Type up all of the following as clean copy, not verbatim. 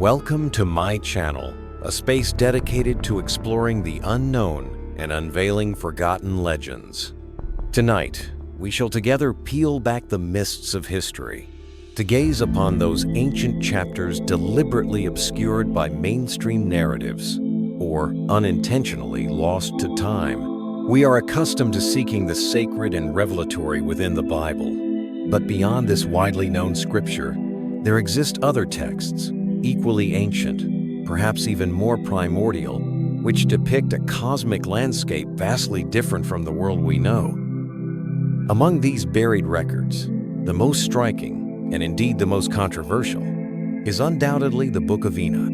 Welcome to my channel, a space dedicated to exploring the unknown and unveiling forgotten legends. Tonight, we shall together peel back the mists of history to gaze upon those ancient chapters deliberately obscured by mainstream narratives or unintentionally lost to time. We are accustomed to seeking the sacred and revelatory within the Bible, but beyond this widely known scripture, there exist other texts, equally ancient, perhaps even more primordial, which depict a cosmic landscape vastly different from the world we know. Among these buried records, the most striking, and indeed the most controversial, is undoubtedly the Book of Enoch,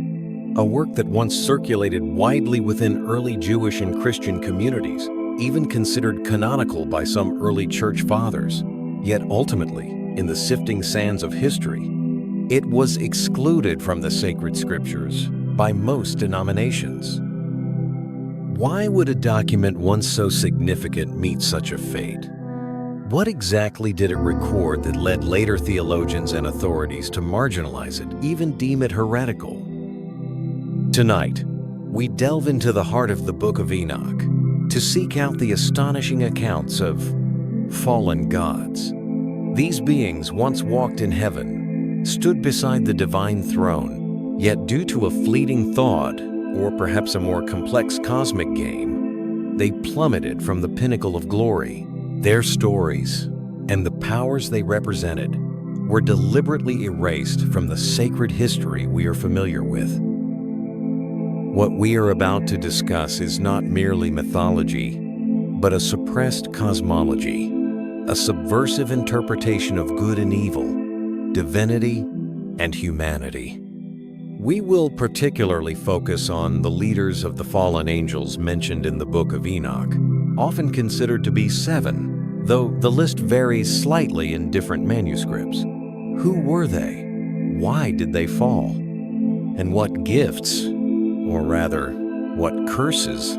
a work that once circulated widely within early Jewish and Christian communities, even considered canonical by some early church fathers. Yet ultimately, in the sifting sands of history, it was excluded from the sacred scriptures by most denominations. Why would a document once so significant meet such a fate? What exactly did it record that led later theologians and authorities to marginalize it, even deem it heretical? Tonight, we delve into the heart of the Book of Enoch to seek out the astonishing accounts of fallen gods. These beings once walked in heaven, stood beside the divine throne, yet due to a fleeting thought, or perhaps a more complex cosmic game, they plummeted from the pinnacle of glory. Their stories and the powers they represented were deliberately erased from the sacred history we are familiar with. What we are about to discuss is not merely mythology, but a suppressed cosmology, a subversive interpretation of good and evil, divinity, and humanity. We will particularly focus on the leaders of the fallen angels mentioned in the Book of Enoch, often considered to be 7, though the list varies slightly in different manuscripts. Who were they? Why did they fall? And what gifts, or rather, what curses,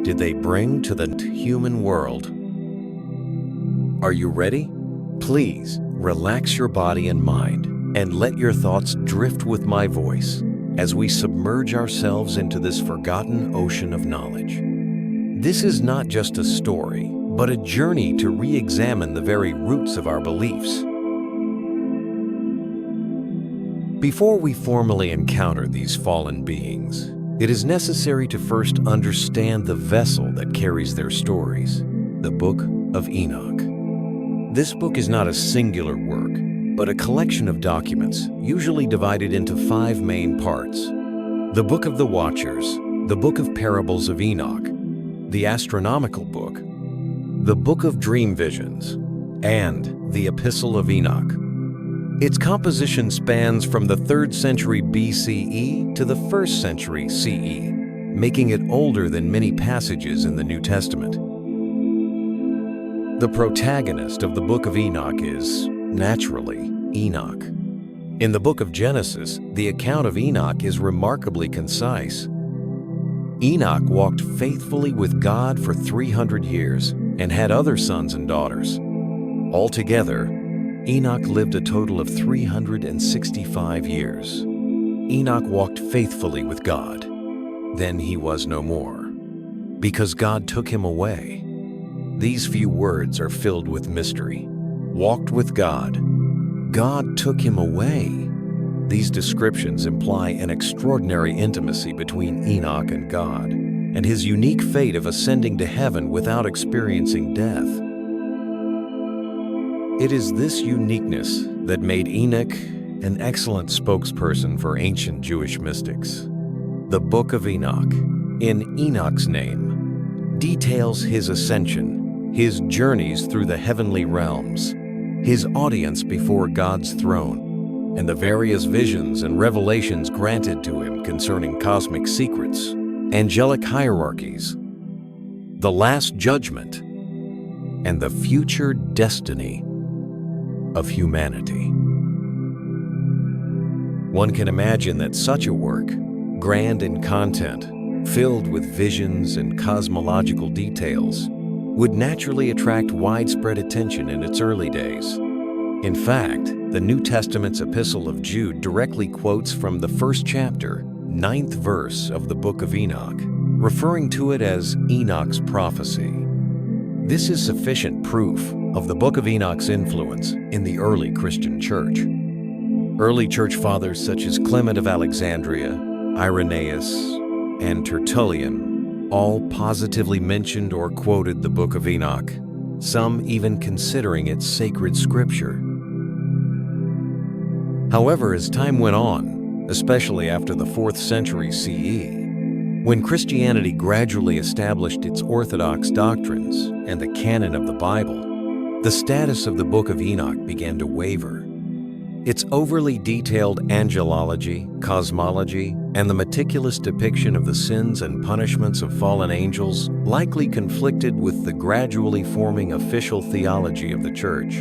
did they bring to the human world? Are you ready? Please relax your body and mind and let your thoughts drift with my voice as we submerge ourselves into this forgotten ocean of knowledge. This is not just a story, but a journey to re-examine the very roots of our beliefs. Before we formally encounter these fallen beings, it is necessary to first understand the vessel that carries their stories, the Book of Enoch. This book is not a singular work, but a collection of documents, usually divided into 5 main parts: the Book of the Watchers, the Book of Parables of Enoch, the Astronomical Book, the Book of Dream Visions, and the Epistle of Enoch. Its composition spans from the 3rd century BCE to the 1st century CE, making it older than many passages in the New Testament. The protagonist of the Book of Enoch is, naturally, Enoch. In the book of Genesis, the account of Enoch is remarkably concise. Enoch walked faithfully with God for 300 years and had other sons and daughters. Altogether, Enoch lived a total of 365 years. Enoch walked faithfully with God. Then he was no more, because God took him away. These few words are filled with mystery. Walked with God. God took him away. These descriptions imply an extraordinary intimacy between Enoch and God, and his unique fate of ascending to heaven without experiencing death. It is this uniqueness that made Enoch an excellent spokesperson for ancient Jewish mystics. The Book of Enoch, in Enoch's name, details his ascension, his journeys through the heavenly realms, his audience before God's throne, and the various visions and revelations granted to him concerning cosmic secrets, angelic hierarchies, the last judgment, and the future destiny of humanity. One can imagine that such a work, grand in content, filled with visions and cosmological details, would naturally attract widespread attention in its early days. In fact, the New Testament's Epistle of Jude directly quotes from the first chapter, 9th verse of the Book of Enoch, referring to it as Enoch's prophecy. This is sufficient proof of the Book of Enoch's influence in the early Christian church. Early church fathers such as Clement of Alexandria, Irenaeus, and Tertullian all positively mentioned or quoted the Book of Enoch, some even considering it sacred scripture. However, as time went on, especially after the 4th century CE, when Christianity gradually established its orthodox doctrines and the canon of the Bible, the status of the Book of Enoch began to waver. Its overly detailed angelology, cosmology, and the meticulous depiction of the sins and punishments of fallen angels likely conflicted with the gradually forming official theology of the Church.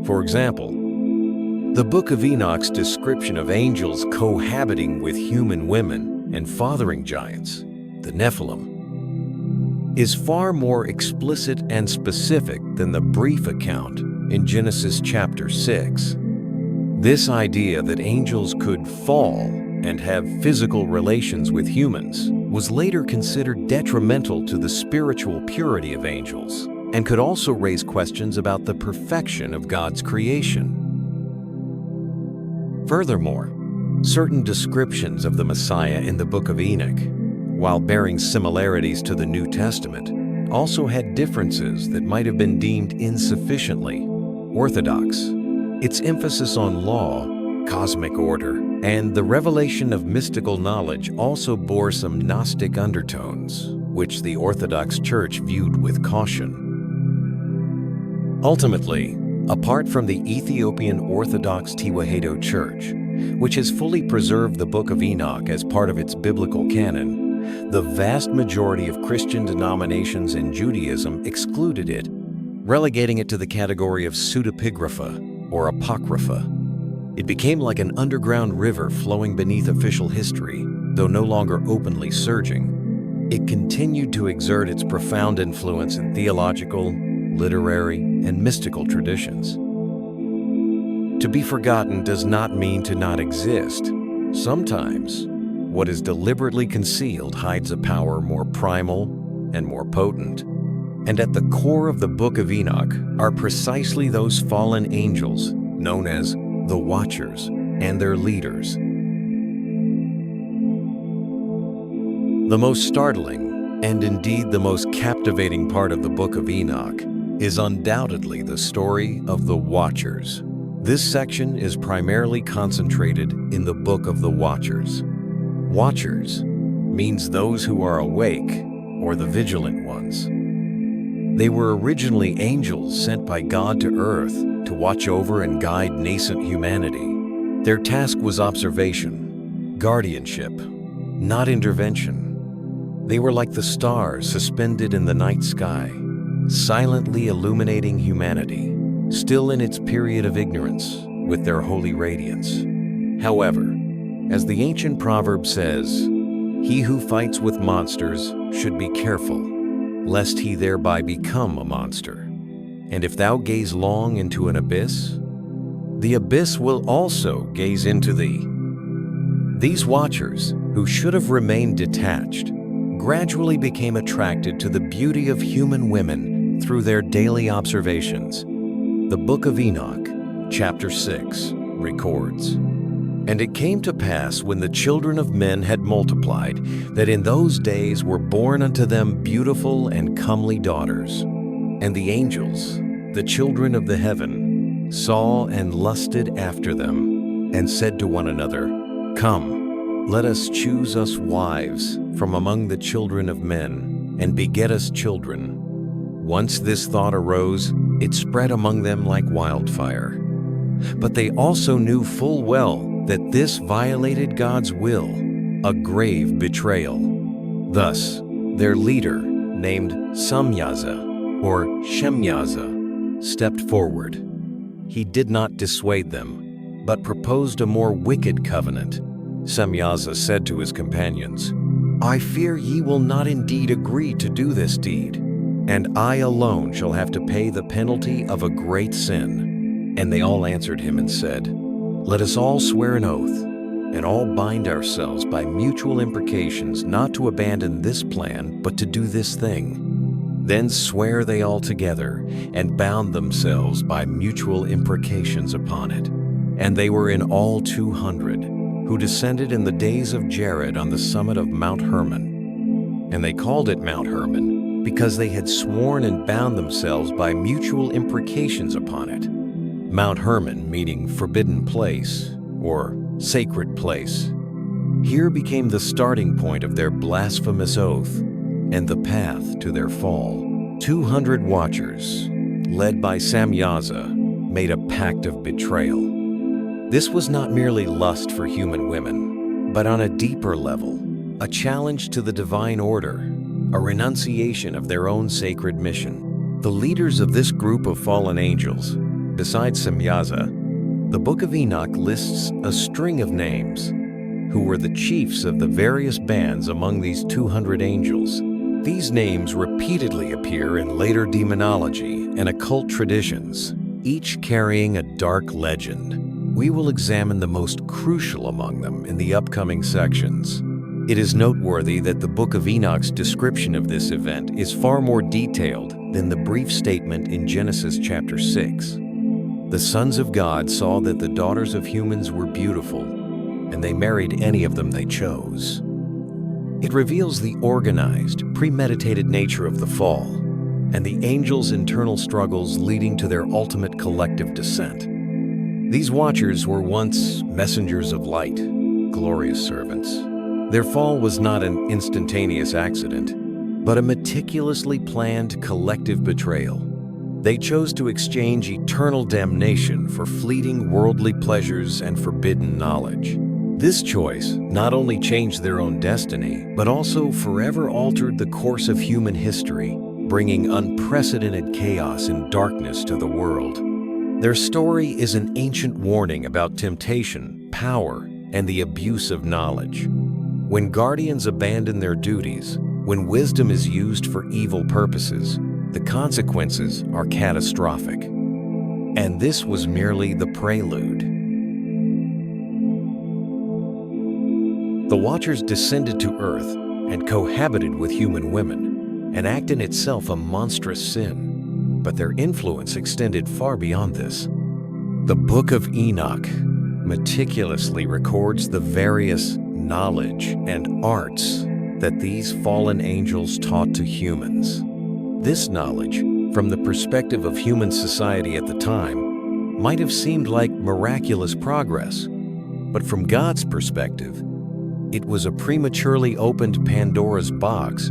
For example, the Book of Enoch's description of angels cohabiting with human women and fathering giants, the Nephilim, is far more explicit and specific than the brief account in Genesis chapter 6. This idea that angels could fall and have physical relations with humans was later considered detrimental to the spiritual purity of angels and could also raise questions about the perfection of God's creation. Furthermore, certain descriptions of the Messiah in the Book of Enoch, while bearing similarities to the New Testament, also had differences that might have been deemed insufficiently orthodox. Its emphasis on law, cosmic order, and the revelation of mystical knowledge also bore some Gnostic undertones, which the Orthodox Church viewed with caution. Ultimately, apart from the Ethiopian Orthodox Tewahedo Church, which has fully preserved the Book of Enoch as part of its biblical canon, the vast majority of Christian denominations in Judaism excluded it, relegating it to the category of pseudepigrapha or apocrypha. It became like an underground river flowing beneath official history, though no longer openly surging. It continued to exert its profound influence in theological, literary, and mystical traditions. To be forgotten does not mean to not exist. Sometimes, what is deliberately concealed hides a power more primal and more potent. And at the core of the Book of Enoch are precisely those fallen angels known as the Watchers and their leaders. The most startling, and indeed the most captivating part of the Book of Enoch is undoubtedly the story of the Watchers. This section is primarily concentrated in the Book of the Watchers. Watchers means those who are awake, or the vigilant ones. They were originally angels sent by God to earth to watch over and guide nascent humanity. Their task was observation, guardianship, not intervention. They were like the stars suspended in the night sky, silently illuminating humanity, still in its period of ignorance, with their holy radiance. However, as the ancient proverb says, he who fights with monsters should be careful, lest he thereby become a monster. And if thou gaze long into an abyss, the abyss will also gaze into thee. These watchers, who should have remained detached, gradually became attracted to the beauty of human women through their daily observations. The Book of Enoch, chapter 6, records, "And it came to pass when the children of men had multiplied, that in those days were born unto them beautiful and comely daughters. And the angels, the children of the heaven, saw and lusted after them, and said to one another, Come, let us choose us wives from among the children of men, and beget us children. Once this thought arose, it spread among them like wildfire. But they also knew full well that this violated God's will, a grave betrayal. Thus, their leader, named Samyaza, or Shemyaza, stepped forward. He did not dissuade them, but proposed a more wicked covenant. Samyaza said to his companions, I fear ye will not indeed agree to do this deed. and I alone shall have to pay the penalty of a great sin." And they all answered him and said, "Let us all swear an oath, and all bind ourselves by mutual imprecations not to abandon this plan, but to do this thing." Then swear they all together, and bound themselves by mutual imprecations upon it. And they were in all 200, who descended in the days of Jared on the summit of Mount Hermon. And they called it Mount Hermon, because they had sworn and bound themselves by mutual imprecations upon it. Mount Hermon meaning forbidden place, or sacred place. Here became the starting point of their blasphemous oath, and the path to their fall. 200 watchers, led by Samyaza, made a pact of betrayal. This was not merely lust for human women, but on a deeper level, a challenge to the divine order, a renunciation of their own sacred mission. The leaders of this group of fallen angels, besides Samyaza, the Book of Enoch lists a string of names, who were the chiefs of the various bands among these 200 angels. These names repeatedly appear in later demonology and occult traditions, each carrying a dark legend. We will examine the most crucial among them in the upcoming sections. It is noteworthy that the Book of Enoch's description of this event is far more detailed than the brief statement in Genesis chapter 6. The sons of God saw that the daughters of humans were beautiful, and they married any of them they chose. It reveals the organized, premeditated nature of the fall, and the angels' internal struggles leading to their ultimate collective descent. These watchers were once messengers of light, glorious servants. Their fall was not an instantaneous accident, but a meticulously planned collective betrayal. They chose to exchange eternal damnation for fleeting worldly pleasures and forbidden knowledge. This choice not only changed their own destiny, but also forever altered the course of human history, bringing unprecedented chaos and darkness to the world. Their story is an ancient warning about temptation, power, and the abuse of knowledge. When guardians abandon their duties, when wisdom is used for evil purposes, the consequences are catastrophic. And this was merely the prelude. The Watchers descended to earth and cohabited with human women, an act in itself a monstrous sin, but their influence extended far beyond this. The Book of Enoch meticulously records the various knowledge and arts that these fallen angels taught to humans. This knowledge, from the perspective of human society at the time, might have seemed like miraculous progress, but from God's perspective, it was a prematurely opened Pandora's box,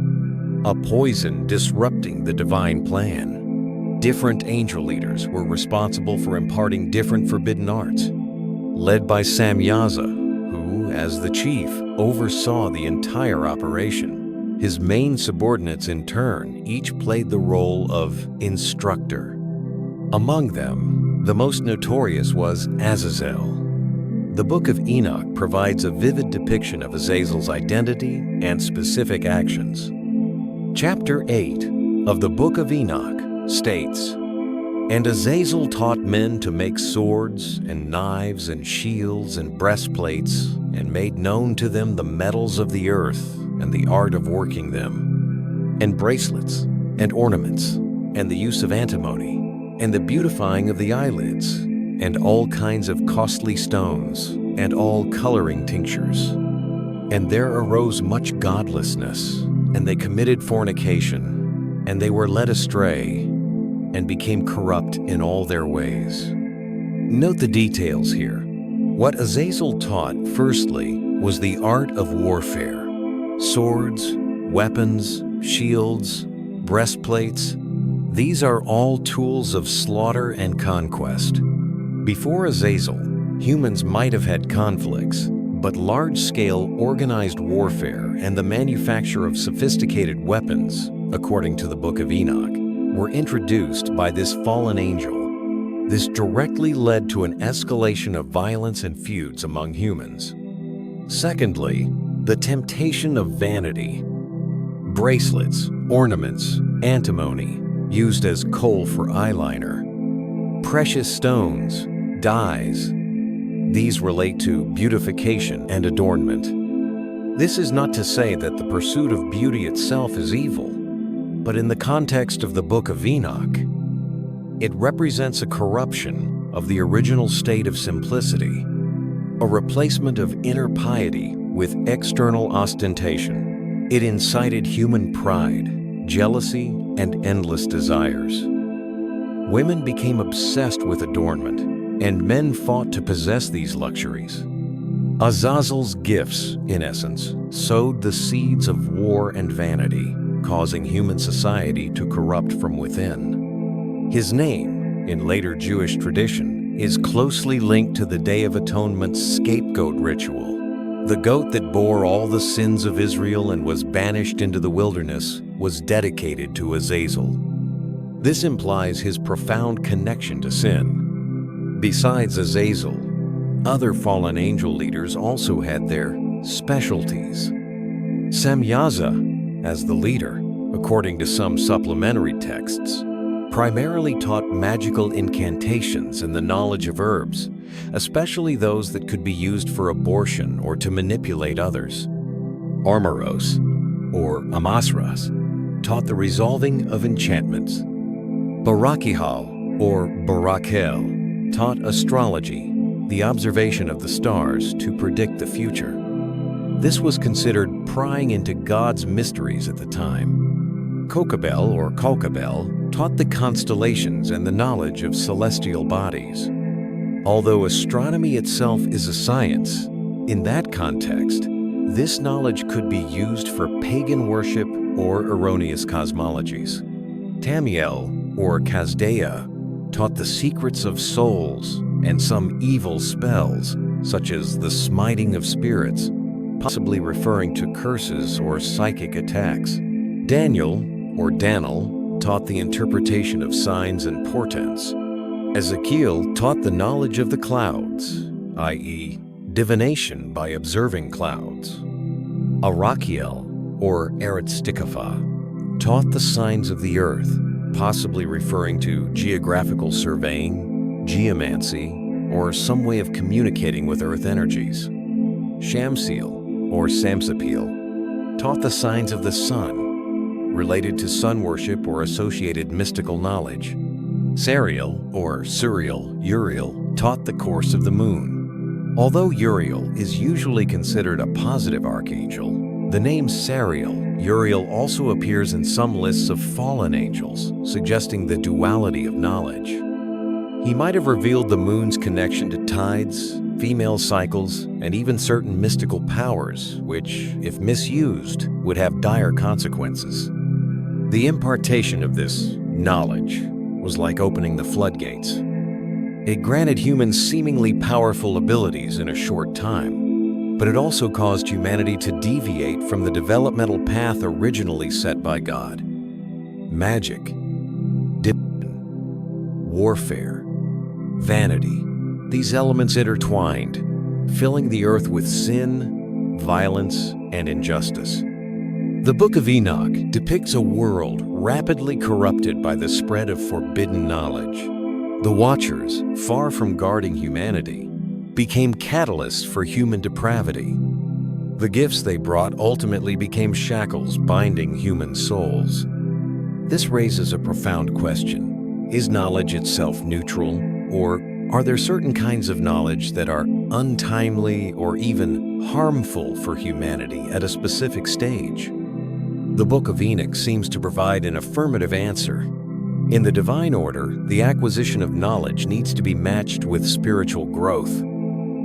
a poison disrupting the divine plan. Different angel leaders were responsible for imparting different forbidden arts, led by Samyaza, who, as the chief, oversaw the entire operation. His main subordinates, in turn, each played the role of instructor. Among them, the most notorious was Azazel. The Book of Enoch provides a vivid depiction of Azazel's identity and specific actions. Chapter 8 of the Book of Enoch states, "And Azazel taught men to make swords and knives and shields and breastplates, and made known to them the metals of the earth and the art of working them, and bracelets and ornaments, and the use of antimony, and the beautifying of the eyelids, and all kinds of costly stones, and all coloring tinctures. And there arose much godlessness, and they committed fornication, and they were led astray, and became corrupt in all their ways." Note the details here. What Azazel taught, firstly, was the art of warfare. Swords, weapons, shields, breastplates, these are all tools of slaughter and conquest. Before Azazel, humans might have had conflicts, but large-scale organized warfare and the manufacture of sophisticated weapons, according to the Book of Enoch, were introduced by this fallen angel. This directly led to an escalation of violence and feuds among humans. Secondly, the temptation of vanity. Bracelets, ornaments, antimony, used as coal for eyeliner, precious stones, dyes. These relate to beautification and adornment. This is not to say that the pursuit of beauty itself is evil, but in the context of the Book of Enoch, it represents a corruption of the original state of simplicity, a replacement of inner piety with external ostentation. It incited human pride, jealousy, and endless desires. Women became obsessed with adornment, and men fought to possess these luxuries. Azazel's gifts, in essence, sowed the seeds of war and vanity, causing human society to corrupt from within. His name, in later Jewish tradition, is closely linked to the Day of Atonement's scapegoat ritual. The goat that bore all the sins of Israel and was banished into the wilderness was dedicated to Azazel. This implies his profound connection to sin. Besides Azazel, other fallen angel leaders also had their specialties. Semyaza, as the leader, according to some supplementary texts, primarily taught magical incantations and the knowledge of herbs, especially those that could be used for abortion or to manipulate others. Armoros, or Amasras, taught the resolving of enchantments. Barakihal, or Barakel, taught astrology, the observation of the stars to predict the future. This was considered prying into God's mysteries at the time. Kokabel, or Kalkabel, taught the constellations and the knowledge of celestial bodies. Although astronomy itself is a science, in that context, this knowledge could be used for pagan worship or erroneous cosmologies. Tamiel, or Kazdea, taught the secrets of souls and some evil spells, such as the smiting of spirits, possibly referring to curses or psychic attacks. Daniel, or Danel, taught the interpretation of signs and portents. Ezekiel taught the knowledge of the clouds, i.e., divination by observing clouds. Arachiel, or Eretzdikapha, taught the signs of the earth, possibly referring to geographical surveying, geomancy, or some way of communicating with earth energies. Shamsiel, or Samsapil, taught the signs of the sun, related to sun worship or associated mystical knowledge. Sariel, or Suriel, Uriel, taught the course of the moon. Although Uriel is usually considered a positive archangel, the name Sariel, Uriel also appears in some lists of fallen angels, suggesting the duality of knowledge. He might have revealed the moon's connection to tides, female cycles, and even certain mystical powers, which, if misused, would have dire consequences. The impartation of this knowledge was like opening the floodgates. It granted humans seemingly powerful abilities in a short time, but it also caused humanity to deviate from the developmental path originally set by God. Magic, divination, warfare, vanity, these elements intertwined, filling the earth with sin, violence, and injustice. The Book of Enoch depicts a world rapidly corrupted by the spread of forbidden knowledge. The Watchers, far from guarding humanity, became catalysts for human depravity. The gifts they brought ultimately became shackles binding human souls. This raises a profound question. Is knowledge itself neutral, or are there certain kinds of knowledge that are untimely or even harmful for humanity at a specific stage? The Book of Enoch seems to provide an affirmative answer. In the divine order, the acquisition of knowledge needs to be matched with spiritual growth.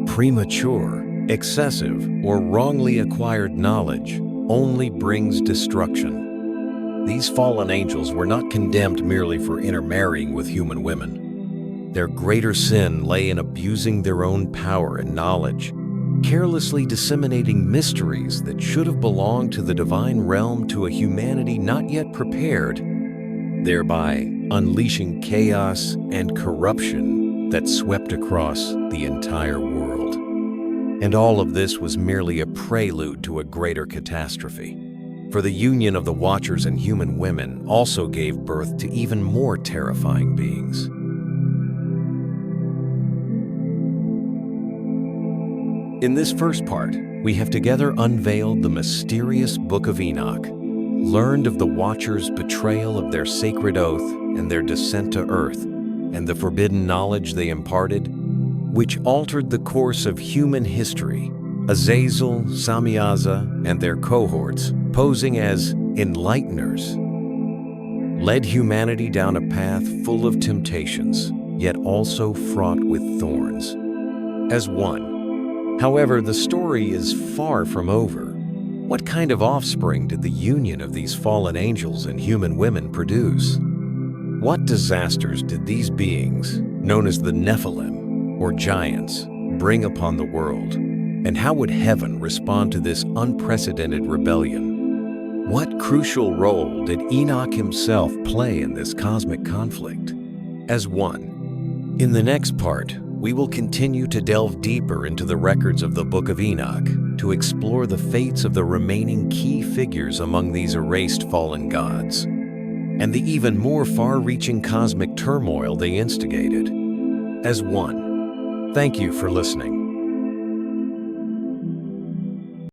Premature, excessive, or wrongly acquired knowledge only brings destruction. These fallen angels were not condemned merely for intermarrying with human women. Their greater sin lay in abusing their own power and knowledge, carelessly disseminating mysteries that should have belonged to the divine realm to a humanity not yet prepared, thereby unleashing chaos and corruption that swept across the entire world. And all of this was merely a prelude to a greater catastrophe. For the union of the Watchers and human women also gave birth to even more terrifying beings. In this first part, we have together unveiled the mysterious Book of Enoch, learned of the Watchers' betrayal of their sacred oath and their descent to earth, and the forbidden knowledge they imparted, which altered the course of human history. Azazel, Samyaza, and their cohorts, posing as enlighteners, led humanity down a path full of temptations, yet also fraught with thorns. As one. However, the story is far from over. What kind of offspring did the union of these fallen angels and human women produce? What disasters did these beings, known as the Nephilim, or giants, bring upon the world? And how would heaven respond to this unprecedented rebellion? What crucial role did Enoch himself play in this cosmic conflict? As one. In the next part, we will continue to delve deeper into the records of the Book of Enoch to explore the fates of the remaining key figures among these erased fallen gods, and the even more far-reaching cosmic turmoil they instigated. As one. Thank you for listening.